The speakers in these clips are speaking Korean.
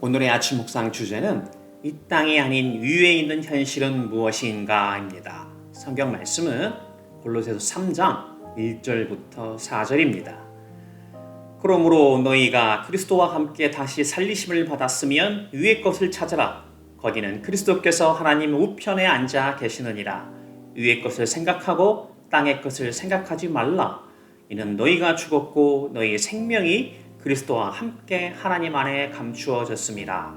오늘의 아침 묵상 주제는 이 땅이 아닌 위에 있는 현실은 무엇인가입니다. 성경 말씀은 골로새서 3장 1절부터 4절입니다. 그러므로 너희가 그리스도와 함께 다시 살리심을 받았으면 위의 것을 찾으라. 거기는 그리스도께서 하나님 우편에 앉아 계시느니라. 위의 것을 생각하고 땅의 것을 생각하지 말라. 이는 너희가 죽었고 너희의 생명이 그리스도와 함께 하나님 안에 감추어졌습니다.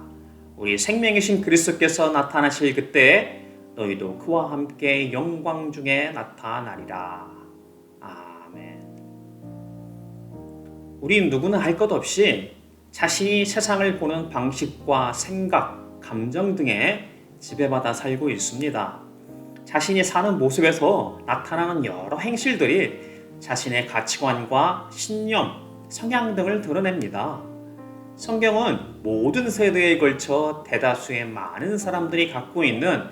우리 생명이신 그리스도께서 나타나실 그때 너희도 그와 함께 영광 중에 나타나리라. 아멘. 우리 누구나 할 것 없이 자신이 세상을 보는 방식과 생각, 감정 등에 지배받아 살고 있습니다. 자신이 사는 모습에서 나타나는 여러 행실들이 자신의 가치관과 신념, 성향 등을 드러냅니다. 성경은 모든 세대에 걸쳐 대다수의 많은 사람들이 갖고 있는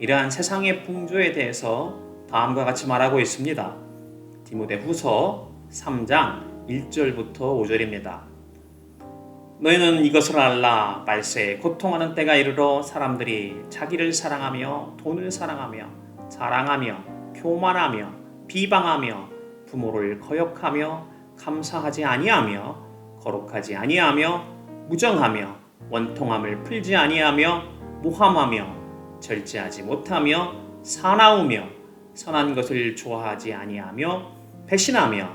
이러한 세상의 풍조에 대해서 다음과 같이 말하고 있습니다. 디모데후서 3장 1절부터 5절입니다. 너희는 이것을 알라. 말세에 고통하는 때가 이르러 사람들이 자기를 사랑하며 돈을 사랑하며 자랑하며 교만하며 비방하며 부모를 거역하며 감사하지 아니하며 거룩하지 아니하며 무정하며 원통함을 풀지 아니하며 모함하며 절제하지 못하며 사나우며 선한 것을 좋아하지 아니하며 배신하며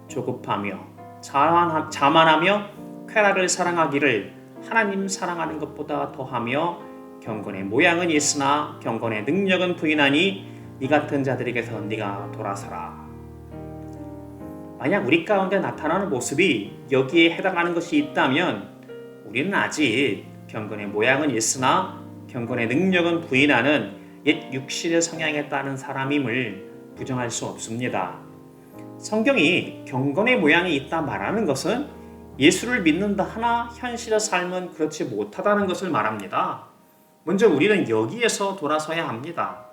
조급하며 자만하며 쾌락을 사랑하기를 하나님 사랑하는 것보다 더하며 경건의 모양은 있으나 경건의 능력은 부인하니 이 같은 자들에게서 네가 돌아서라. 만약 우리 가운데 나타나는 모습이 여기에 해당하는 것이 있다면 우리는 아직 경건의 모양은 있으나 경건의 능력은 부인하는 옛 육신의 성향에 따른 사람임을 부정할 수 없습니다. 성경이 경건의 모양이 있다 말하는 것은 예수를 믿는다 하나 현실의 삶은 그렇지 못하다는 것을 말합니다. 먼저 우리는 여기에서 돌아서야 합니다.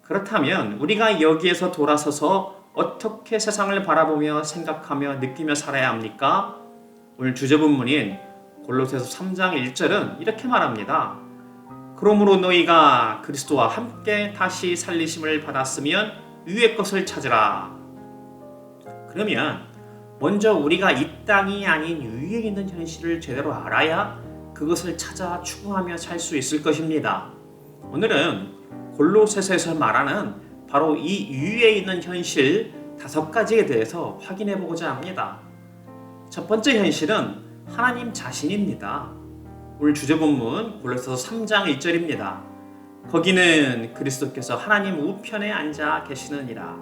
그렇다면 우리가 여기에서 돌아서서 어떻게 세상을 바라보며 생각하며 느끼며 살아야 합니까? 오늘 주제본문인 골로새서 3장 1절은 이렇게 말합니다. 그러므로 너희가 그리스도와 함께 다시 살리심을 받았으면 위의 것을 찾으라. 그러면 먼저 우리가 이 땅이 아닌 위에 있는 현실을 제대로 알아야 그것을 찾아 추구하며 살 수 있을 것입니다. 오늘은 골로새서에서 말하는 바로 이 위에 있는 현실 5가지에 대해서 확인해 보고자 합니다. 첫 번째 현실은 하나님 자신입니다. 오늘 주제 본문 골로새서 3장 1절입니다. 거기는 그리스도께서 하나님 우편에 앉아 계시느니라.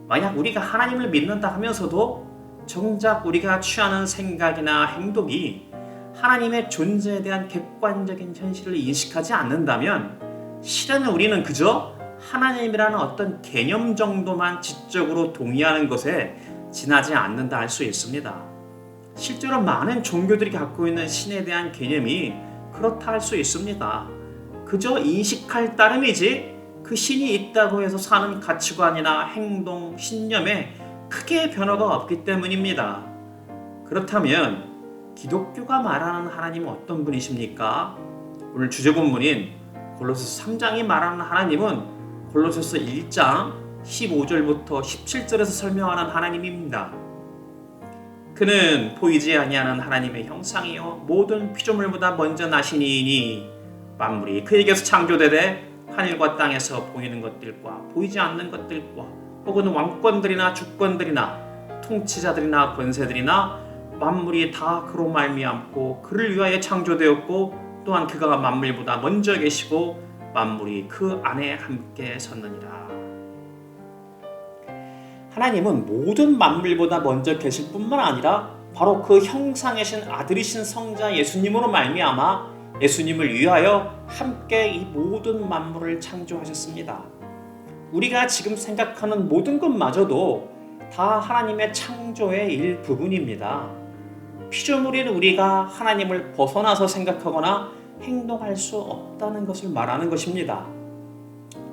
만약 우리가 하나님을 믿는다 하면서도 정작 우리가 취하는 생각이나 행동이 하나님의 존재에 대한 객관적인 현실을 인식하지 않는다면 실은 우리는 그저 하나님이라는 어떤 개념 정도만 지적으로 동의하는 것에 지나지 않는다 할 수 있습니다. 실제로 많은 종교들이 갖고 있는 신에 대한 개념이 그렇다 할 수 있습니다. 그저 인식할 따름이지 그 신이 있다고 해서 사는 가치관이나 행동, 신념에 크게 변화가 없기 때문입니다. 그렇다면 기독교가 말하는 하나님은 어떤 분이십니까? 오늘 주제 본문인 골로새서 3장이 말하는 하나님은 골로새서 1장 15절부터 17절에서 설명하는 하나님입니다. 그는 보이지 아니하는 하나님의 형상이요 모든 피조물보다 먼저 나시니이니 만물이 그에게서 창조되되 하늘과 땅에서 보이는 것들과 보이지 않는 것들과 혹은 왕권들이나 주권들이나 통치자들이나 권세들이나 만물이 다 그로 말미암고 그를 위하여 창조되었고 또한 그가 만물보다 먼저 계시고 만물이 그 안에 함께 섰느니라. 하나님은 모든 만물보다 먼저 계실 뿐만 아니라 바로 그 형상이신 아들이신 성자 예수님으로 말미암아 예수님을 위하여 함께 이 모든 만물을 창조하셨습니다. 우리가 지금 생각하는 모든 것마저도 다 하나님의 창조의 일부분입니다. 피조물인 우리가 하나님을 벗어나서 생각하거나 행동할 수 없다는 것을 말하는 것입니다.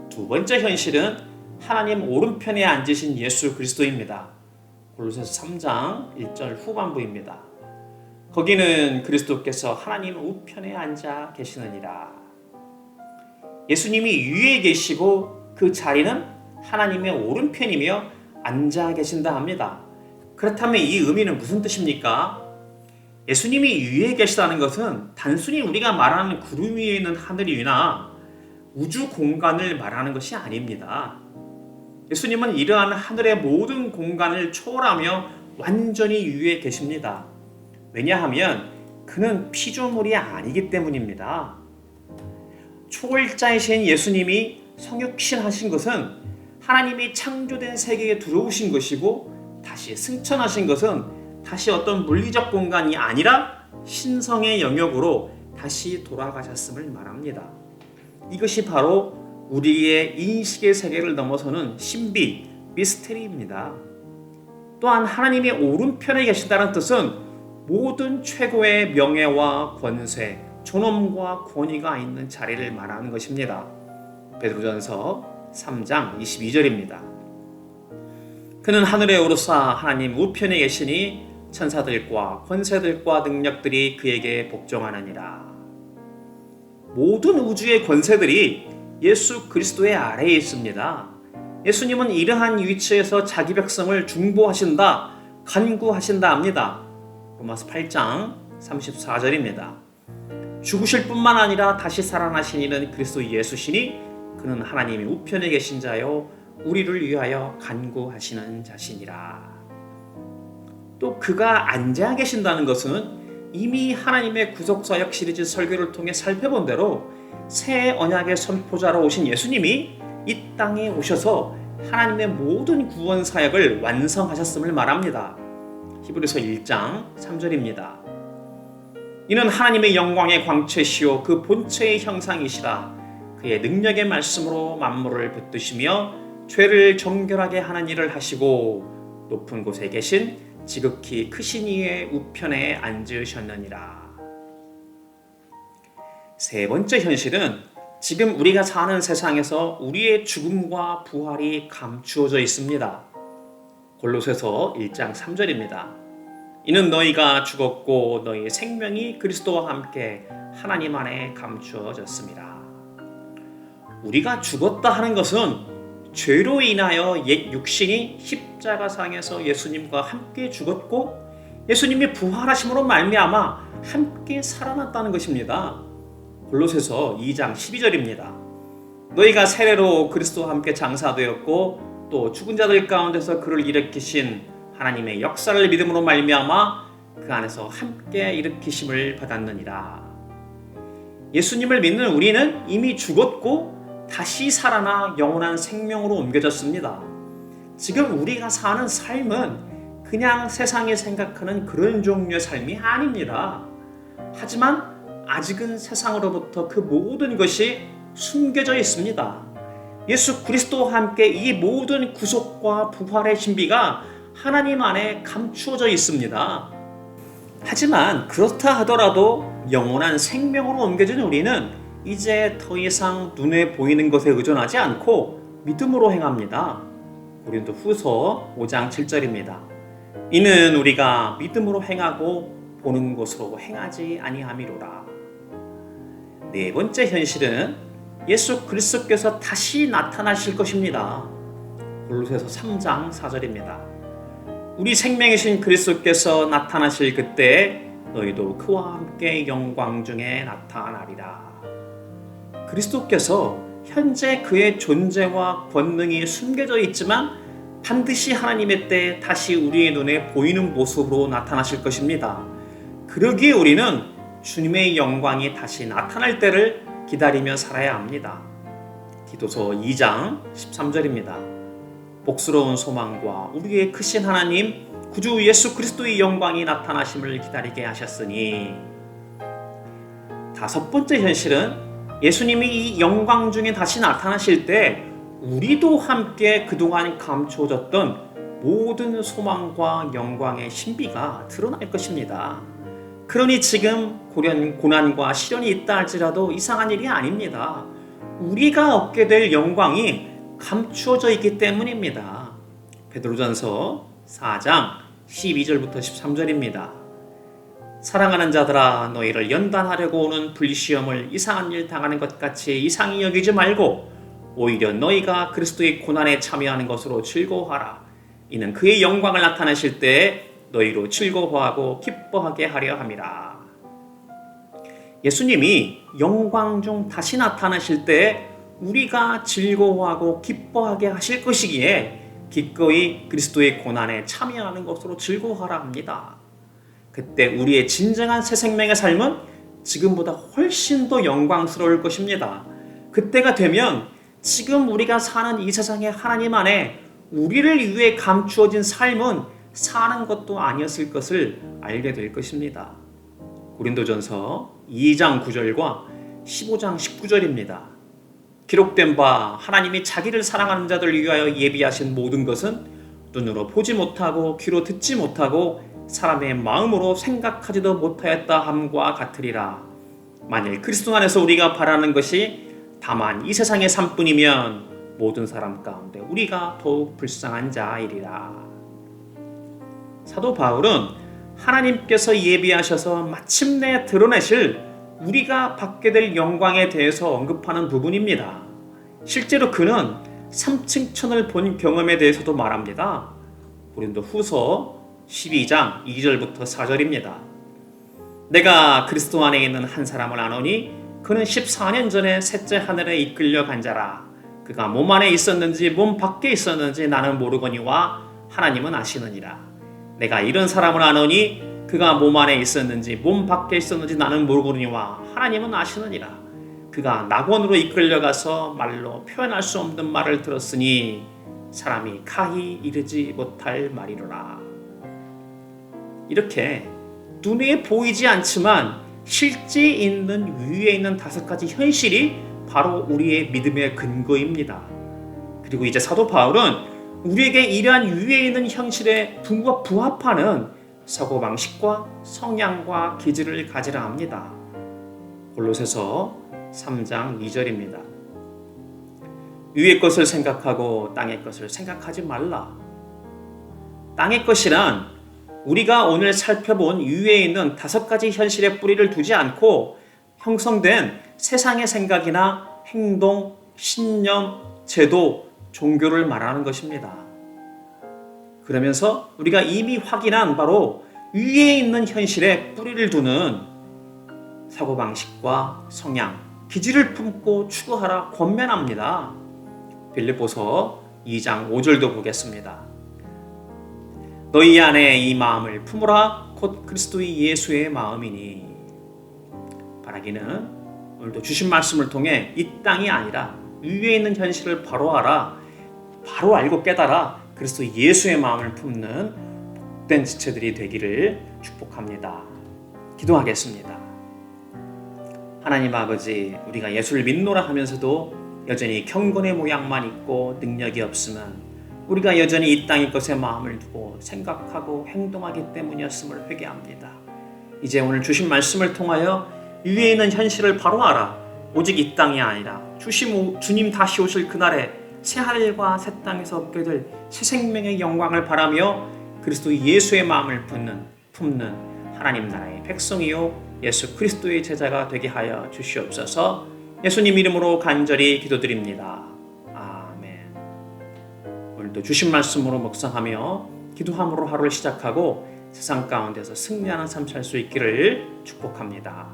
두 번째 현실은 하나님 오른편에 앉으신 예수 그리스도입니다. 골로새서 3장 1절 후반부입니다. 거기는 그리스도께서 하나님 우편에 앉아 계시느니라. 예수님이 위에 계시고 그 자리는 하나님의 오른편이며 앉아 계신다 합니다. 그렇다면 이 의미는 무슨 뜻입니까? 예수님이 위에 계시다는 것은 단순히 우리가 말하는 구름 위에 있는 하늘이나 우주 공간을 말하는 것이 아닙니다. 예수님은 이러한 하늘의 모든 공간을 초월하며 완전히 위에 계십니다. 왜냐하면 그는 피조물이 아니기 때문입니다. 초월자이신 예수님이 성육신하신 것은 하나님이 창조된 세계에 들어오신 것이고 다시 승천하신 것은 다시 어떤 물리적 공간이 아니라 신성의 영역으로 다시 돌아가셨음을 말합니다. 이것이 바로 우리의 인식의 세계를 넘어서는 신비, 미스테리입니다. 또한 하나님의 오른편에 계신다는 뜻은 모든 최고의 명예와 권세, 존엄과 권위가 있는 자리를 말하는 것입니다. 베드로전서 3장 22절입니다. 그는 하늘에 오르사 하나님 우편에 계시니 천사들과 권세들과 능력들이 그에게 복종하느니라. 모든 우주의 권세들이 예수 그리스도의 아래에 있습니다. 예수님은 이러한 위치에서 자기 백성을 중보하신다, 간구하신다 합니다. 로마서 8장 34절입니다. 죽으실 뿐만 아니라 다시 살아나신 이는 그리스도 예수시니 그는 하나님의 우편에 계신 자요 우리를 위하여 간구하시는 자시니라. 또 그가 앉아 계신다는 것은 이미 하나님의 구속사역 시리즈 설교를 통해 살펴본 대로 새 언약의 선포자로 오신 예수님이 이 땅에 오셔서 하나님의 모든 구원 사역을 완성하셨음을 말합니다. 히브리서 1장 3절입니다. 이는 하나님의 영광의 광채시요 그 본체의 형상이시라. 그의 능력의 말씀으로 만물을 붙드시며 죄를 정결하게 하는 일을 하시고 높은 곳에 계신 지극히 크신 이의 우편에 앉으셨느니라. 세 번째 현실은 지금 우리가 사는 세상에서 우리의 죽음과 부활이 감추어져 있습니다. 골로새서 1장 3절입니다. 이는 너희가 죽었고 너희의 생명이 그리스도와 함께 하나님 안에 감추어졌습니다. 우리가 죽었다 하는 것은 죄로 인하여 옛 육신이 십자가상에서 예수님과 함께 죽었고 예수님이 부활하심으로 말미암아 함께 살아났다는 것입니다. 골로새서 2장 12절입니다. 너희가 세례로 그리스도와 함께 장사되었고 또 죽은 자들 가운데서 그를 일으키신 하나님의 역사를 믿음으로 말미암아 그 안에서 함께 일으키심을 받았느니라. 예수님을 믿는 우리는 이미 죽었고 다시 살아나 영원한 생명으로 옮겨졌습니다. 지금 우리가 사는 삶은 그냥 세상이 생각하는 그런 종류의 삶이 아닙니다. 하지만 아직은 세상으로부터 그 모든 것이 숨겨져 있습니다. 예수 그리스도와 함께 이 모든 구속과 부활의 신비가 하나님 안에 감추어져 있습니다. 하지만 그렇다 하더라도 영원한 생명으로 옮겨진 우리는 이제 더 이상 눈에 보이는 것에 의존하지 않고 믿음으로 행합니다. 고린도 후서 5장 7절입니다. 이는 우리가 믿음으로 행하고 보는 것으로 행하지 아니함이로라. 네 번째 현실은 예수 그리스도께서 다시 나타나실 것입니다. 골로새서 3장 4절입니다. 우리 생명이신 그리스도께서 나타나실 그때 너희도 그와 함께 영광 중에 나타나리라. 그리스도께서 현재 그의 존재와 권능이 숨겨져 있지만 반드시 하나님의 때에 다시 우리의 눈에 보이는 모습으로 나타나실 것입니다. 그러기에 우리는 주님의 영광이 다시 나타날 때를 기다리며 살아야 합니다. 디도서 2장 13절입니다. 복스러운 소망과 우리의 크신 하나님 구주 예수 그리스도의 영광이 나타나심을 기다리게 하셨으니. 다섯 번째 현실은 예수님이 이 영광 중에 다시 나타나실 때 우리도 함께 그동안 감추어졌던 모든 소망과 영광의 신비가 드러날 것입니다. 그러니 지금 고난과 시련이 있다 할지라도 이상한 일이 아닙니다. 우리가 얻게 될 영광이 감추어져 있기 때문입니다. 베드로전서 4장 12절부터 13절입니다. 사랑하는 자들아, 너희를 연단하려고 오는 불시험을 이상한 일 당하는 것 같이 이상히 여기지 말고 오히려 너희가 그리스도의 고난에 참여하는 것으로 즐거워하라. 이는 그의 영광을 나타내실 때에 너희로 즐거워하고 기뻐하게 하려 함이라. 예수님이 영광 중 다시 나타나실 때에 우리가 즐거워하고 기뻐하게 하실 것이기에 기꺼이 그리스도의 고난에 참여하는 것으로 즐거워하라 합니다. 그때 우리의 진정한 새 생명의 삶은 지금보다 훨씬 더 영광스러울 것입니다. 그때가 되면 지금 우리가 사는 이 세상에 하나님 안에 우리를 위해 감추어진 삶은 사는 것도 아니었을 것을 알게 될 것입니다. 고린도전서 2장 9절과 15장 19절입니다. 기록된 바 하나님이 자기를 사랑하는 자들 위하여 예비하신 모든 것은 눈으로 보지 못하고 귀로 듣지 못하고 사람의 마음으로 생각하지도 못하였다 함과 같으리라. 만일 그리스도 안에서 우리가 바라는 것이 다만 이 세상의 삶뿐이면 모든 사람 가운데 우리가 더욱 불쌍한 자이리라. 사도 바울은 하나님께서 예비하셔서 마침내 드러내실 우리가 받게 될 영광에 대해서 언급하는 부분입니다. 실제로 그는 3층 천을 본 경험에 대해서도 말합니다. 고린도 후서 12장 2절부터 4절입니다. 내가 그리스도 안에 있는 한 사람을 아노니 그는 14년 전에 셋째 하늘에 이끌려 간 자라. 그가 몸 안에 있었는지 몸 밖에 있었는지 나는 모르거니와 하나님은 아시느니라. 내가 이런 사람을 아노니 그가 몸 안에 있었는지 몸 밖에 있었는지 나는 모르거니와 하나님은 아시느니라. 그가 낙원으로 이끌려가서 말로 표현할 수 없는 말을 들었으니 사람이 가히 이르지 못할 말이로라. 이렇게 눈에 보이지 않지만 실제 있는 위에 있는 5가지 현실이 바로 우리의 믿음의 근거입니다. 그리고 이제 사도 바울은 우리에게 이러한 위에 있는 현실에 부합하는 사고방식과 성향과 기질을 가지라 합니다. 골로새서 3장 2절입니다. 위의 것을 생각하고 땅의 것을 생각하지 말라. 땅의 것이란 우리가 오늘 살펴본 위에 있는 5가지 현실의 뿌리를 두지 않고 형성된 세상의 생각이나 행동, 신념, 제도, 종교를 말하는 것입니다. 그러면서 우리가 이미 확인한 바로 위에 있는 현실에 뿌리를 두는 사고방식과 성향, 기질을 품고 추구하라 권면합니다. 빌립보서 2장 5절도 보겠습니다. 너희 안에 이 마음을 품으라 곧 그리스도의 예수의 마음이니. 바라기는 오늘도 주신 말씀을 통해 이 땅이 아니라 위에 있는 현실을 바로 알아, 바로 알고 깨달아 그리스도 예수의 마음을 품는 복된 지체들이 되기를 축복합니다. 기도하겠습니다. 하나님 아버지, 우리가 예수를 믿노라 하면서도 여전히 경건의 모양만 있고 능력이 없으면 우리가 여전히 이 땅의 것에 마음을 두고 생각하고 행동하기 때문이었음을 회개합니다. 이제 오늘 주신 말씀을 통하여 위에 있는 현실을 바로 알아 오직 이 땅이 아니라 주님 다시 오실 그날에 새 하늘과 새 땅에서 얻게 될 새 생명의 영광을 바라며 그리스도 예수의 마음을 품는 하나님 나라의 백성이요 예수 그리스도의 제자가 되게 하여 주시옵소서. 예수님 이름으로 간절히 기도드립니다. 아멘. 오늘도 주신 말씀으로 묵상하며 기도함으로 하루를 시작하고 세상 가운데서 승리하는 삶 살 수 있기를 축복합니다.